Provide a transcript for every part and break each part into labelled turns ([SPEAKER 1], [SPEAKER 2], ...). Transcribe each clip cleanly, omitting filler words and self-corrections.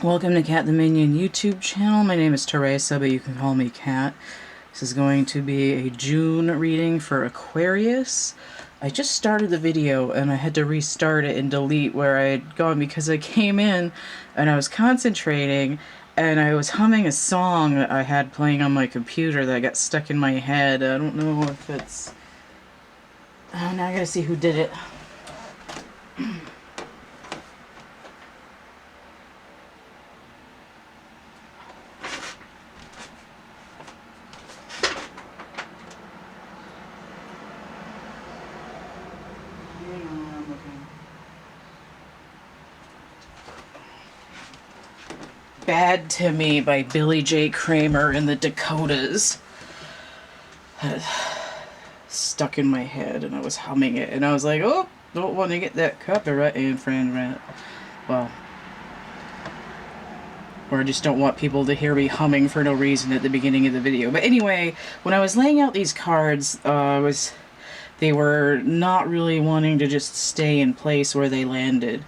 [SPEAKER 1] Welcome to CATtheMinion YouTube channel. My name is Teresa, but you can call me Cat. This is going to be a June reading for Aquarius. I just started the video and I had to restart it and delete where I had gone because I came in and I was concentrating and I was humming a song that I had playing on my computer that got stuck in my head. I don't know if it's... Oh, now I gotta see who did it. Bad to Me by Billy J. Kramer in the Dakotas. Stuck in my head and I was humming it and I was like, oh, don't want to get that copyright infringement. Well, or I just don't want people to hear me humming for no reason at the beginning of the video. But anyway, when I was laying out these cards, they were not really wanting to just stay in place where they landed.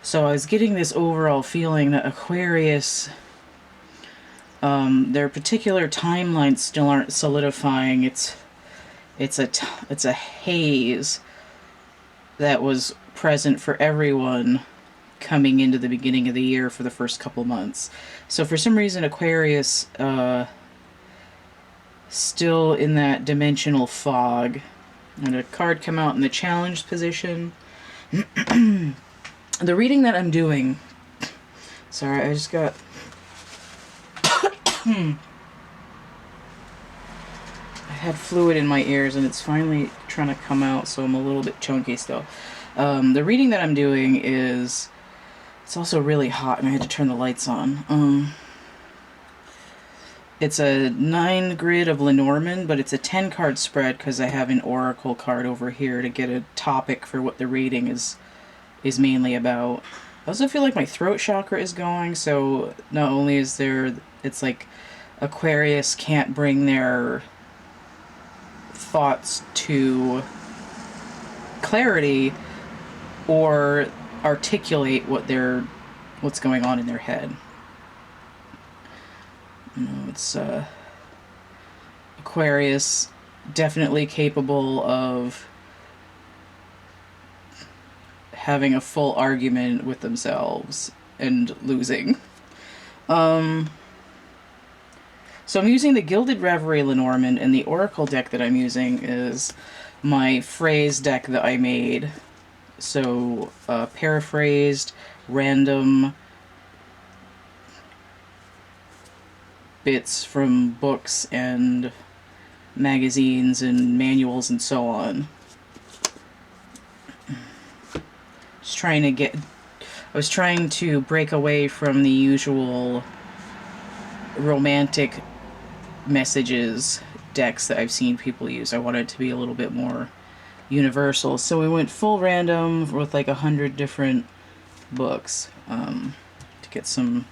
[SPEAKER 1] So I was getting this overall feeling that Aquarius, their particular timelines still aren't solidifying. It's a haze that was present for everyone coming into the beginning of the year for the first couple months. So for some reason Aquarius still in that dimensional fog. And a card come out in the challenged position. The reading that I'm doing, sorry, I just got I had fluid in my ears and it's finally trying to come out, so I'm a little bit chunky still. The reading that I'm doing is, it's also really hot and I had to turn the lights on. It's a 9 grid of Lenormand, but it's a 10 card spread because I have an oracle card over here to get a topic for what the reading is mainly about. I also feel like my throat chakra is going, so not only is there, it's like Aquarius can't bring their thoughts to clarity or articulate what's going on in their head. You know, it's Aquarius definitely capable of having a full argument with themselves and losing. So I'm using the Gilded Reverie Lenormand, and the Oracle deck that I'm using is my phrase deck that I made. So paraphrased, random bits from books and magazines and manuals and so on. I was trying to break away from the usual romantic messages decks that I've seen people use. I wanted it to be a little bit more universal. So we went full random with like 100 different books to get some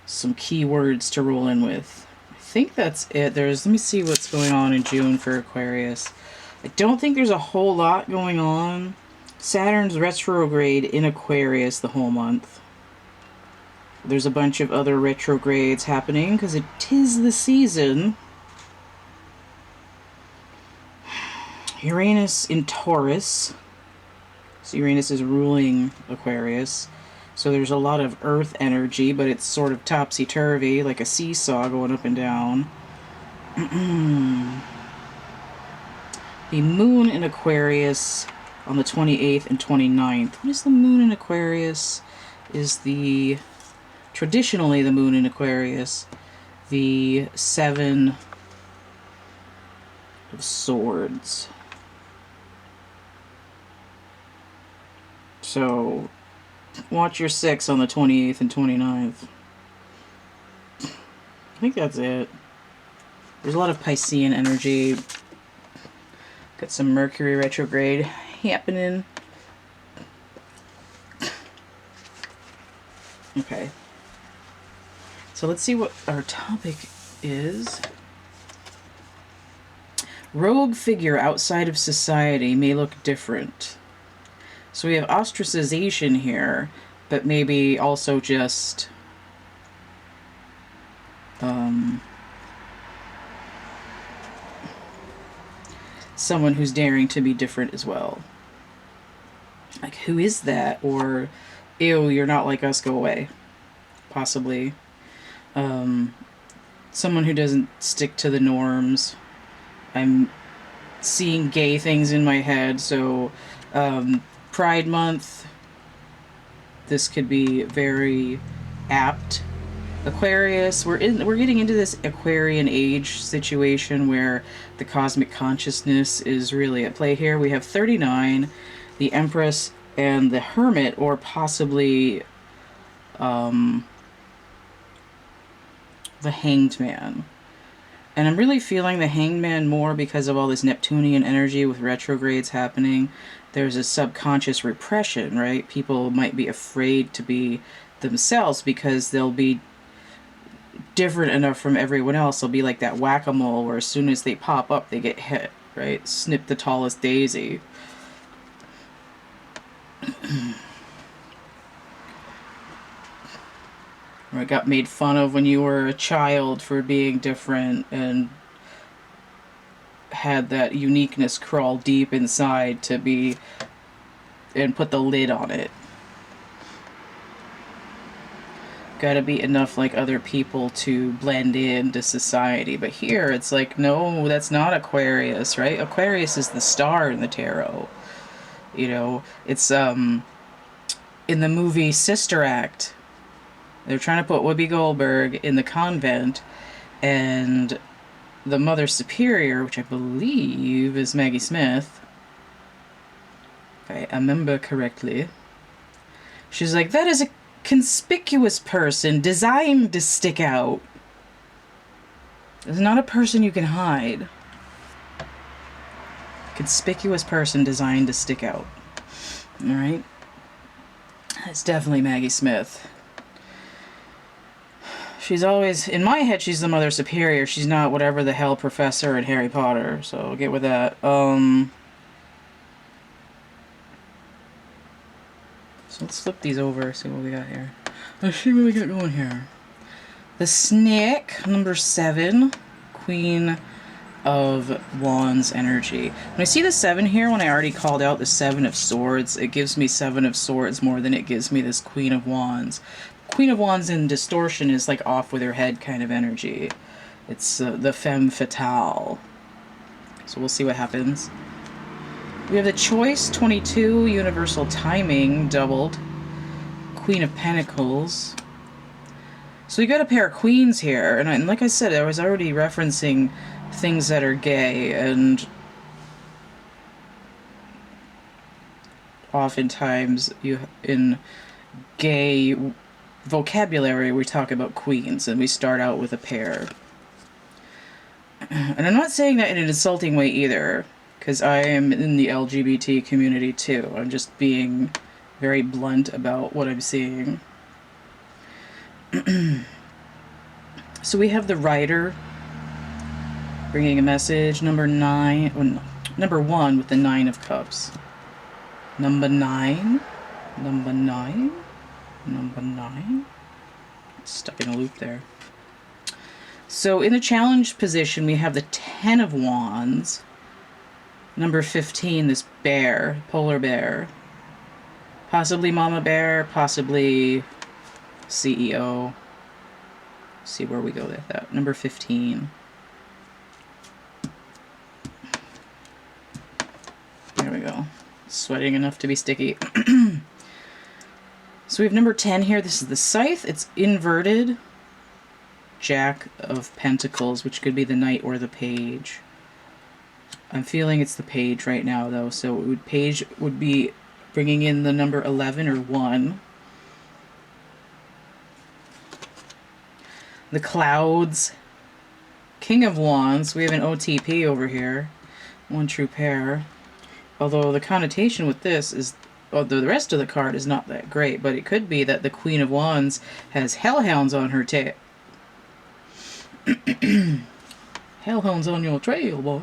[SPEAKER 1] keywords to roll in with. I think that's it. Let me see what's going on in June for Aquarius. I don't think there's a whole lot going on. Saturn's retrograde in Aquarius the whole month. There's a bunch of other retrogrades happening because it is the season. Uranus in Taurus. So Uranus is ruling Aquarius. So there's a lot of earth energy, but it's sort of topsy-turvy, like a seesaw going up and down. The moon in Aquarius on the 28th and 29th. What is the moon in Aquarius? Is traditionally the moon in Aquarius, the 7 of Swords. So watch your 6 on the 28th and 29th. I think that's it. There's a lot of Piscean energy. Got some Mercury retrograde happening. Okay. So let's see what our topic is. Rogue figure outside of society may look different. So we have ostracization here, but maybe also just someone who's daring to be different as well. Like, who is that? Or, ew, you're not like us, go away. Possibly. Someone who doesn't stick to the norms. I'm seeing gay things in my head, so Pride Month, this could be very apt. Aquarius, we're getting into this Aquarian age situation where the cosmic consciousness is really at play here. We have 39, the Empress, and the Hermit, or possibly the Hanged Man. And I'm really feeling the Hanged Man more because of all this Neptunian energy with retrogrades happening. There's a subconscious repression, right? People might be afraid to be themselves because they'll be different enough from everyone else. They'll be like that whack-a-mole where as soon as they pop up, they get hit, right? Snip the tallest daisy. Or got made fun of when you were a child for being different and had that uniqueness crawl deep inside to be and put the lid on it. Gotta be enough like other people to blend into society. But here it's like, no, that's not Aquarius, right? Aquarius is the star in the tarot. You know, it's in the movie Sister Act, they're trying to put Whoopi Goldberg in the convent, and the Mother Superior, which I believe is Maggie Smith, if I remember correctly, she's like, that is a conspicuous person designed to stick out. It's not a person you can hide. Conspicuous person designed to stick out. Alright? It's definitely Maggie Smith. She's always, in my head, she's the Mother Superior. She's not whatever the hell Professor in Harry Potter, so get with that. So let's flip these over, see what we got here. Let's see what we got going here. The Snake, number 7, Queen of Wands energy. When I see the 7 here, when I already called out the 7 of Swords, it gives me 7 of Swords more than it gives me this Queen of Wands. Queen of Wands in distortion is like off with her head kind of energy. It's the femme fatale. So we'll see what happens. We have the Choice 22, Universal Timing, doubled. Queen of Pentacles. So we got a pair of queens here, and like I said, I was already referencing things that are gay, and oftentimes in gay vocabulary we talk about queens, and we start out with a pair. And I'm not saying that in an insulting way either, because I am in the LGBT community too. I'm just being very blunt about what I'm seeing. So we have the Rider bringing a message. Number 9, well, no, number 1 with the 9 of Cups. Number 9. Number 9. Number 9. Stuck in a loop there. So in the challenge position, we have the 10 of Wands. Number 15, this bear, polar bear. Possibly Mama Bear, possibly CEO. See where we go with that. Number 15. There we go. Sweating enough to be sticky. So we have number 10 here. This is the Scythe. It's inverted. Jack of Pentacles, which could be the Knight or the Page. I'm feeling it's the Page right now, though. So Page would be bringing in the number 11 or 1. The Clouds. King of Wands. We have an OTP over here. One true pair. Although the connotation with this is, well, the rest of the card is not that great, but it could be that the Queen of Wands has hellhounds on her tail. Hellhounds on your trail, boy.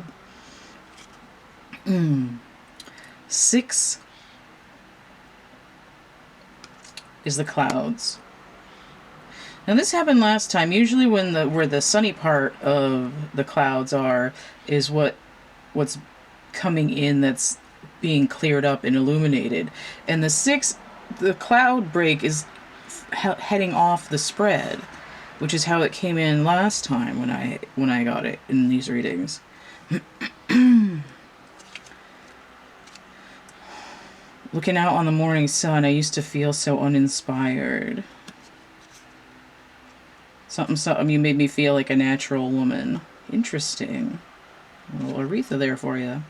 [SPEAKER 1] 6 is the clouds. Now this happened last time. Usually when where the sunny part of the clouds are is what's coming in, that's being cleared up and illuminated. And the cloud break is heading off the spread, which is how it came in last time when I got it in these readings. Looking out on the morning sun, I used to feel so uninspired. Something, you made me feel like a natural woman. Interesting. A little Aretha there for you.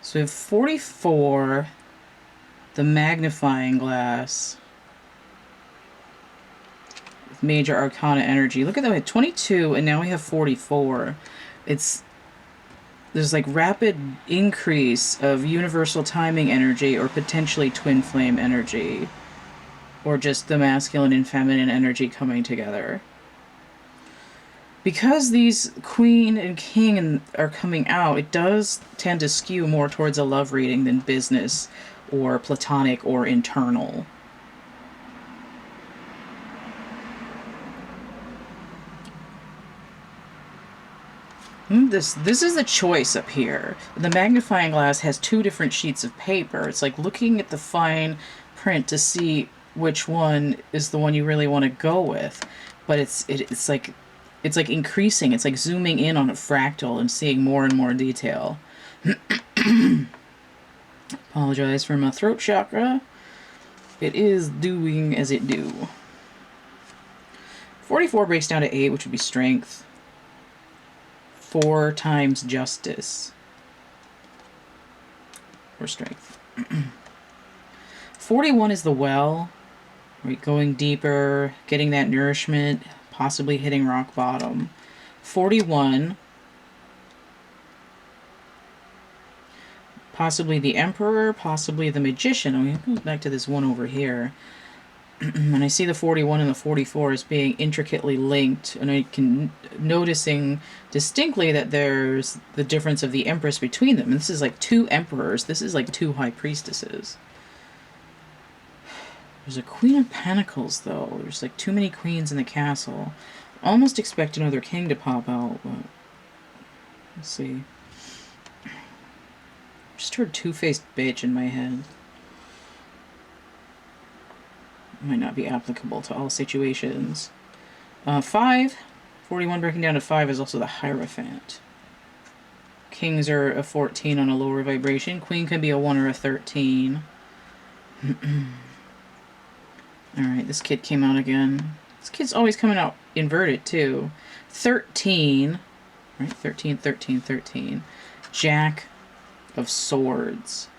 [SPEAKER 1] So we have 44, the magnifying glass, with major arcana energy. Look at that, we had 22, and now we have 44. There's like rapid increase of universal timing energy, or potentially twin flame energy, or just the masculine and feminine energy coming together. Because these Queen and King are coming out, it does tend to skew more towards a love reading than business or platonic or internal. This is a choice up here. The magnifying glass has two different sheets of paper. It's like looking at the fine print to see which one is the one you really want to go with. But it's like increasing. It's like zooming in on a fractal and seeing more and more detail. Apologize for my throat chakra. It is doing as it do. 44 breaks down to 8, which would be strength. 4 times justice. Or strength. 41 is the well. Right, going deeper, getting that nourishment, possibly hitting rock bottom. 41, possibly the Emperor, possibly the Magician. I'm going to go back to this one over here. And I see the 41 and the 44 as being intricately linked, and I can noticing distinctly that there's the difference of the Empress between them. And this is like 2 emperors. This is like 2 high priestesses. There's a Queen of Pentacles, though. There's like too many queens in the castle. Almost expect another king to pop out, but let's see. Just heard two-faced bitch in my head. Might not be applicable to all situations. 5, 41 breaking down to 5 is also the Hierophant. Kings are a 14 on a lower vibration. Queen can be a 1 or a 13. Alright, this kid came out again. This kid's always coming out inverted, too. 13. Right, 13, 13, 13. Jack of Swords.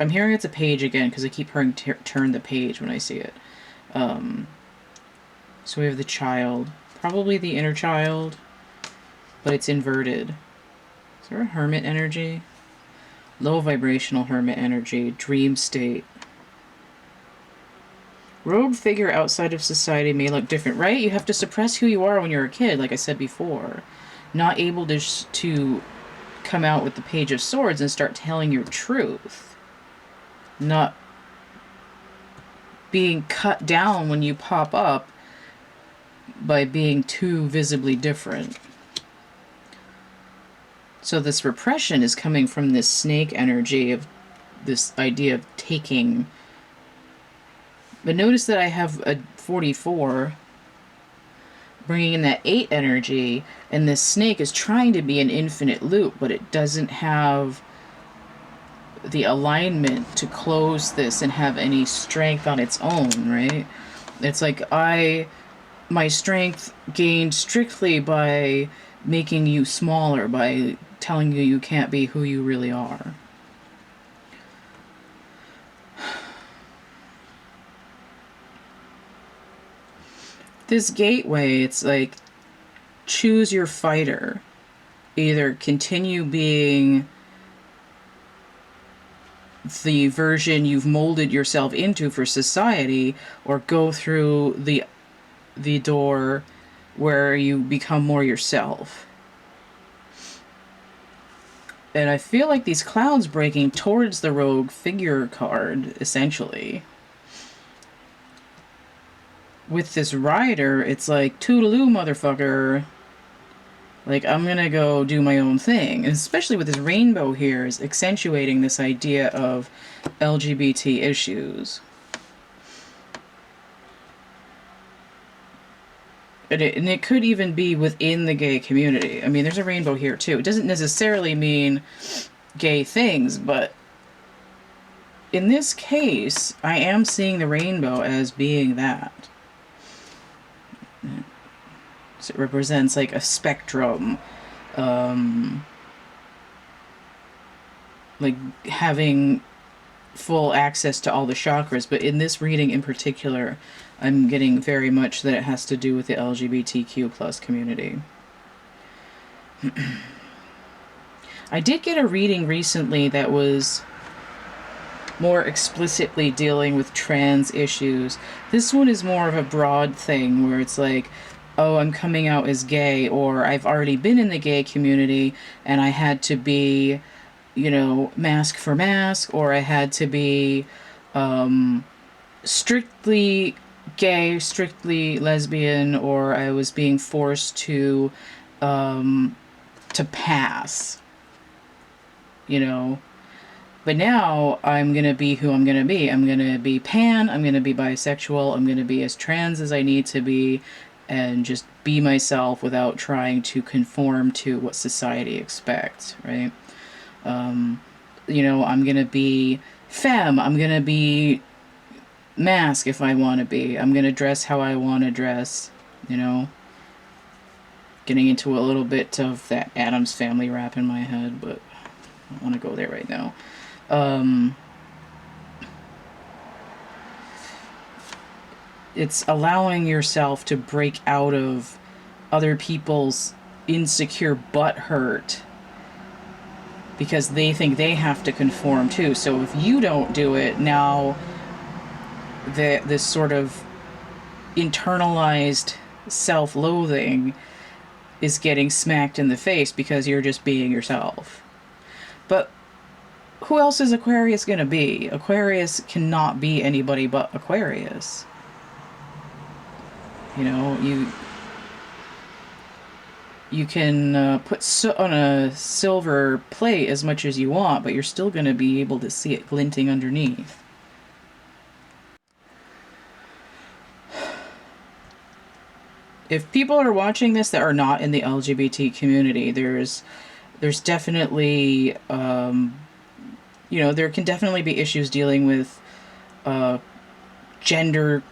[SPEAKER 1] I'm hearing it's a page again, because I keep hearing turn the page when I see it. So we have the child. Probably the inner child, but it's inverted. Is there a hermit energy? Low vibrational hermit energy. Dream state. Rogue figure outside of society may look different, right? You have to suppress who you are when you're a kid, like I said before. Not able to come out with the Page of Swords and start telling your truth. Not being cut down when you pop up by being too visibly different. So this repression is coming from this snake energy of this idea of taking. But notice that I have a 44 bringing in that 8 energy, and this snake is trying to be an infinite loop, but it doesn't have the alignment to close this and have any strength on its own, right? It's like my strength gained strictly by making you smaller, by telling you you can't be who you really are. This gateway, it's like, choose your fighter. Either continue being the version you've molded yourself into for society, or go through the door where you become more yourself. And I feel like these clouds breaking towards the rogue figure card, essentially. With this rider, it's like, toodaloo, motherfucker. Like, I'm gonna go do my own thing. And especially with this rainbow here, is accentuating this idea of LGBT issues. And it could even be within the gay community. I mean, there's a rainbow here, too. It doesn't necessarily mean gay things, but in this case, I am seeing the rainbow as being that. So it represents, like, a spectrum. Like, having full access to all the chakras. But in this reading in particular, I'm getting very much that it has to do with the LGBTQ plus community. I did get a reading recently that was more explicitly dealing with trans issues. This one is more of a broad thing where it's like, oh, I'm coming out as gay, or I've already been in the gay community and I had to be, you know, mask for mask, or I had to be strictly gay, strictly lesbian, or I was being forced to pass, you know. But now I'm going to be who I'm going to be. I'm going to be pan, I'm going to be bisexual, I'm going to be as trans as I need to be, and just be myself without trying to conform to what society expects, right? You know, I'm going to be femme, I'm going to be mask if I want to be, I'm going to dress how I want to dress, you know? Getting into a little bit of that Addams Family rap in my head, but I don't want to go there right now. It's allowing yourself to break out of other people's insecure butthurt because they think they have to conform too. So if you don't do it, now this sort of internalized self-loathing is getting smacked in the face because you're just being yourself. But who else is Aquarius going to be? Aquarius cannot be anybody but Aquarius. You know, you can put soot on a silver plate as much as you want, but you're still going to be able to see it glinting underneath. If people are watching this that are not in the LGBT community, there's definitely, you know, there can definitely be issues dealing with gender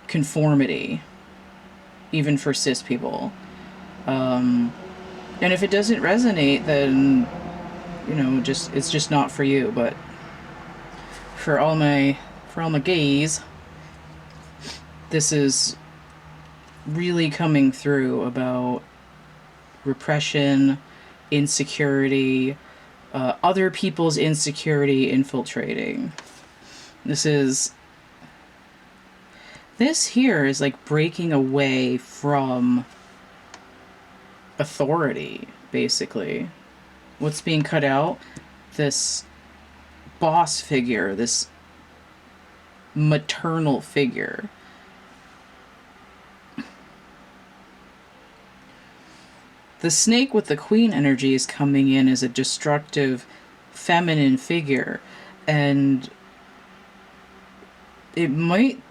[SPEAKER 1] conformity, even for cis people. And if it doesn't resonate, then, you know, it's just not for you. But for all my gays, this is really coming through about repression, insecurity, other people's insecurity infiltrating. This here is like breaking away from authority, basically. What's being cut out? This boss figure, this maternal figure. The snake with the queen energy is coming in as a destructive feminine figure, and it might...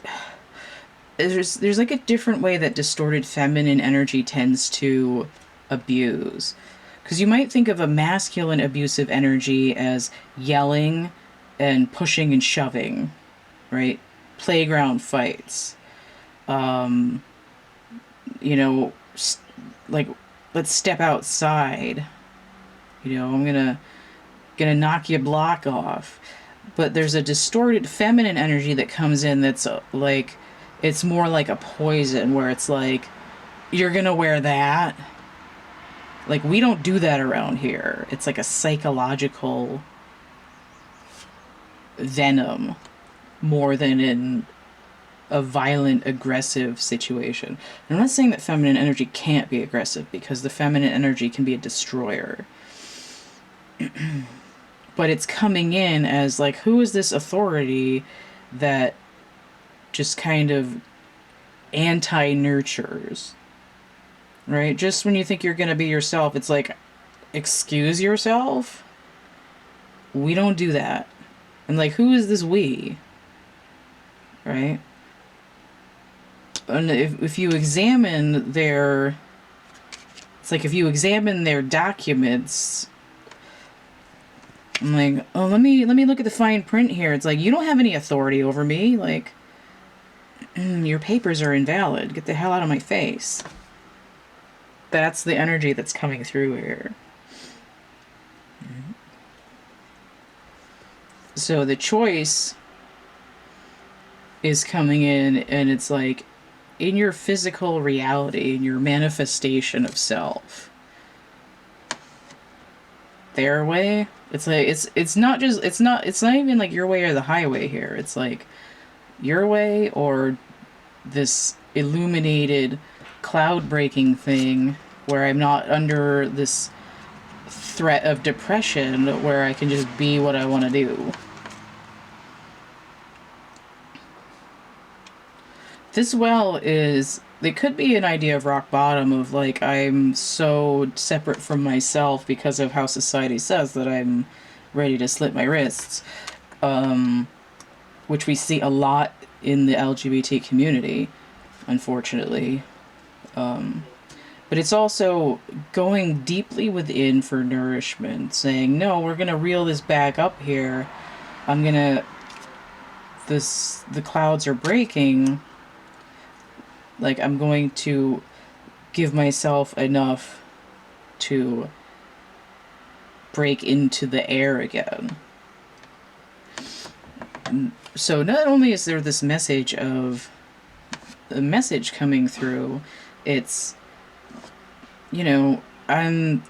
[SPEAKER 1] There's like a different way that distorted feminine energy tends to abuse. Because you might think of a masculine abusive energy as yelling and pushing and shoving, right? Playground fights. You know, like, let's step outside. You know, I'm gonna knock your block off. But there's a distorted feminine energy that comes in that's like, it's more like a poison, where it's like, you're gonna wear that? Like, we don't do that around here. It's like a psychological venom more than in a violent, aggressive situation. And I'm not saying that feminine energy can't be aggressive, because the feminine energy can be a destroyer. But it's coming in as like, who is this authority that just kind of anti-nurtures, right? Just when you think you're going to be yourself, it's like, excuse yourself? We don't do that. And like, who is this we? Right? And if you examine their... It's like if you examine their documents... I'm like, oh, let me look at the fine print here. It's like, you don't have any authority over me. Like, your papers are invalid. Get the hell out of my face. That's the energy that's coming through here. So the choice is coming in, and it's like, in your physical reality, in your manifestation of self, their way. It's like, it's not even like your way or the highway here. It's like your way or this illuminated cloud breaking thing where I'm not under this threat of depression, where I can just be what I want to do. This well is... It could be an idea of rock bottom, of like, I'm so separate from myself because of how society says that I'm ready to slit my wrists, which we see a lot in the LGBT community, unfortunately. But it's also going deeply within for nourishment, saying, no, we're going to reel this back up here. The clouds are breaking. Like, I'm going to give myself enough to break into the air again. So not only is there this message of... the message coming through, it's, you know, I'm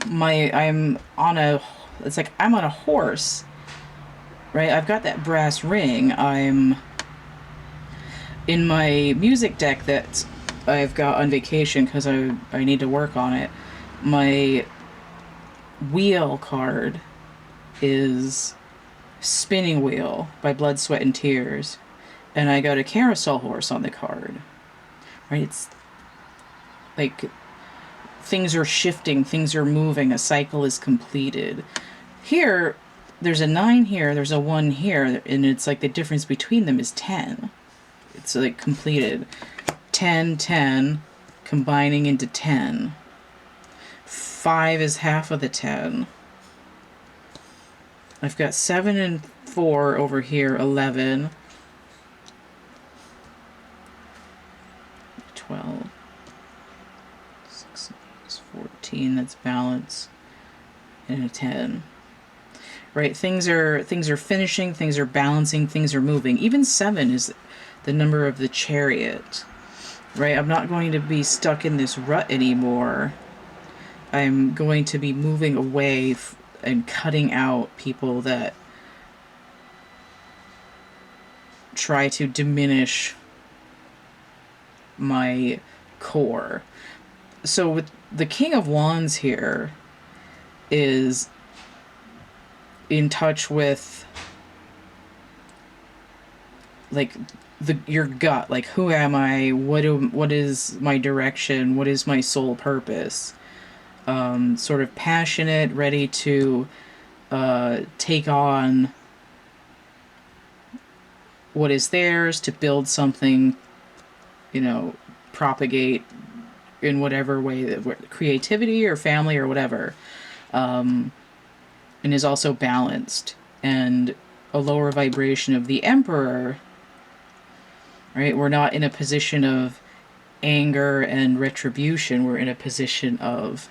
[SPEAKER 1] on a... It's like, I'm on a horse, right? I've got that brass ring. I'm... In my music deck that I've got on vacation because I need to work on it, my wheel card is Spinning Wheel by Blood, Sweat, and Tears. And I got a carousel horse on the card. Right? It's like, things are shifting, things are moving, a cycle is completed. Here, there's a 9 here, there's a 1 here, and it's like the difference between them is 10. It's like completed. 10, 10, combining into 10. 5 is half of the 10. I've got 7 and 4 over here, 11. 12. 6 is 14, that's balance. And a 10. Right, things are finishing, things are balancing, things are moving. Even 7 is the number of the Chariot. Right, I'm not going to be stuck in this rut anymore. I'm going to be moving away and cutting out people that try to diminish my core. So with the King of Wands here is in touch with, like, your gut, like, who am I? What is my direction? What is my sole purpose? Sort of passionate, ready to take on what is theirs, to build something, you know, propagate in whatever way, creativity or family or whatever, and is also balanced. And a lower vibration of the Emperor, right? We're not in a position of anger and retribution. We're in a position of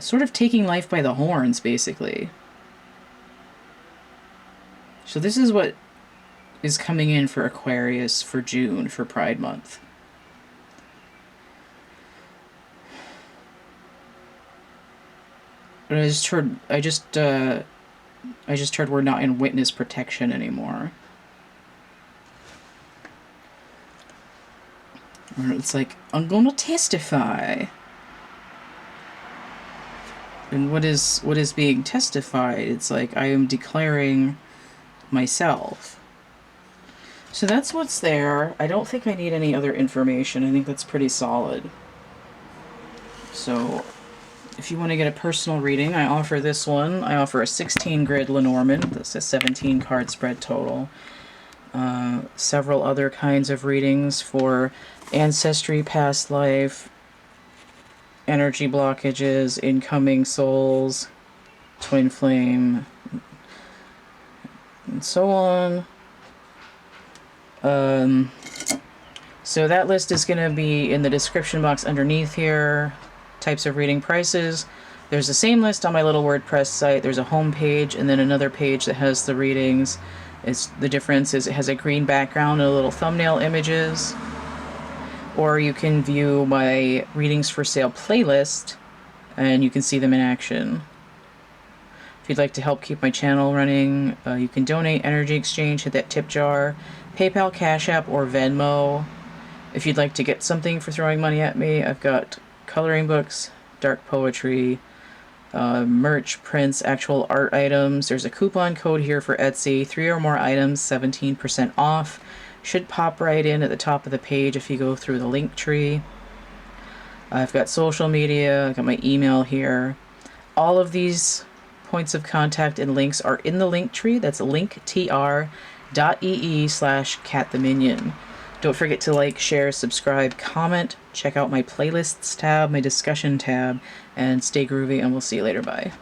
[SPEAKER 1] sort of taking life by the horns, basically. So this is what is coming in for Aquarius for June, for Pride Month. But I just heard we're not in witness protection anymore. Or it's like, I'm gonna testify. And what is being testified? It's like I am declaring myself. So that's what's there. I don't think I need any other information. I think that's pretty solid. So if you want to get a personal reading, I offer this one. I offer a 16 grid Lenormand. That's a 17 card spread total. Several other kinds of readings for ancestry, past life, energy blockages, incoming souls, twin flame, and so on. So that list is going to be in the description box underneath here. Types of reading prices. There's the same list on my little WordPress site. There's a home page and then another page that has the readings. The difference is it has a green background and a little thumbnail images. Or you can view my readings for sale playlist and you can see them in action. If you'd like to help keep my channel running, you can donate, energy exchange, hit that tip jar, PayPal, Cash App, or Venmo. If you'd like to get something for throwing money at me, I've got coloring books, dark poetry, merch, prints, actual art items. There's a coupon code here for Etsy. 3 or more items, 17% off. Should pop right in at the top of the page if you go through the link tree. I've got social media. I've got my email here. All of these points of contact and links are in the link tree. That's linktr.ee/CATtheMinion. Don't forget to like, share, subscribe, comment. Check out my playlists tab, my discussion tab, and stay groovy, and we'll see you later. Bye.